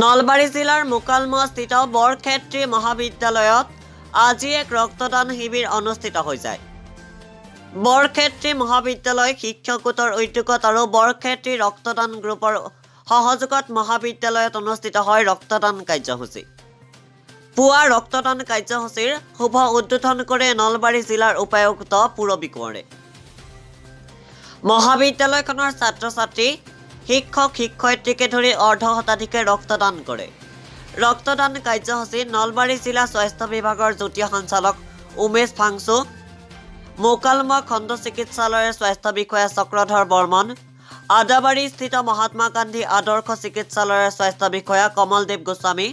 নলবাৰী জিলাৰ মোকালমোৱাস্থিত বৰক্ষেত্ৰী মহাবিদ্যালয়ত আজি এক ৰক্তদান শিবিৰ অনুষ্ঠিত হৈ যায়। বৰক্ষেত্ৰী মহাবিদ্যালয় শিক্ষক গোটৰ উদ্যোগত আৰু বৰক্ষেত্ৰী ৰক্তদান গ্ৰুপৰ সহযোগত মহাবিদ্যালয়ত অনুষ্ঠিত হয় ৰক্তদান কাৰ্যসূচী। পুৱা ৰক্তদান কাৰ্যসূচীৰ শুভ উদ্বোধন কৰে নলবাৰী জিলাৰ উপায়ুক্ত পূৰবী কোঁৱৰে। মহাবিদ্যালয়খনৰ ছাত্ৰ-ছাত্ৰী শিক্ষক শিক্ষয়িত্ৰীকে ধৰি অৰ্ধশতাধিকে ৰক্তদান কৰে। ৰক্তদান কাৰ্যসূচীত নলবাৰী জিলা স্বাস্থ্য বিভাগৰ যুটীয়া সঞ্চালক উমেশ ফাংচু, মোকালমোৱা খণ্ড চিকিৎসালয়ৰ স্বাস্থ্য বিষয়া চক্ৰধৰ বৰ্মন, আদাবাৰীস্থিত মহাত্মা গান্ধী আদৰ্শ চিকিৎসালয়ৰ স্বাস্থ্য বিষয়া কমলদেৱ গোস্বামী,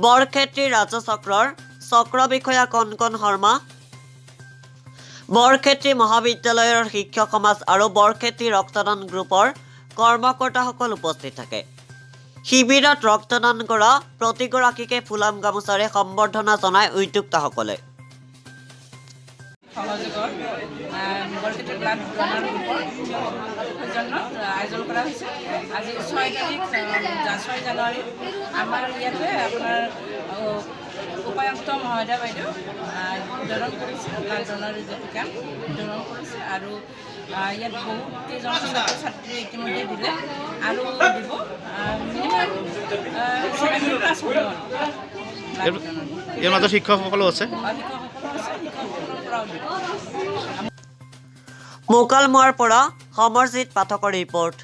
বৰক্ষেত্ৰী ৰাজ্য চক্ৰৰ চক্ৰ বিষয়া কণকণ শৰ্মা, বৰক্ষেত্ৰী মহাবিদ্যালয়ৰ শিক্ষক সমাজ আৰু বৰক্ষেত্ৰী ৰক্তদান গ্ৰুপৰ কৰ্মকৰ্তাসকল উপস্থিত থাকে। শিবিৰত ৰক্তদান কৰা প্ৰতিগৰাকীকে ফুলাম গামোচাৰে সম্বৰ্ধনা জনায় উদ্যোক্তাসকলে। বৰক্ষেত্ৰী ব্লাড ডোনাৰ গ্ৰুপৰ সৌজন্যত আয়োজন কৰা হৈছে। আজি 6 তাৰিখ 6 জানুৱাৰী আমাৰ ইয়াতে আপোনাৰ উপায়ুক্ত মহোদয় বাইদেউ উদ্বোধন কৰিছে, ব্লাড ডোনাৰ যিটো কেম্প উদ্বোধন কৰিছে আৰু ইয়াত বহুতকেইজন ছাত্ৰ ছাত্ৰী ইতিমধ্যে দিলে আৰু দিব মিনিমাম 70+ হ'ব। ইয়াৰ মাজত শিক্ষকসকলো আছে। মোকালমোৱাৰ পৰা সমৰজিৎ পাঠকৰ ৰিপৰ্ট।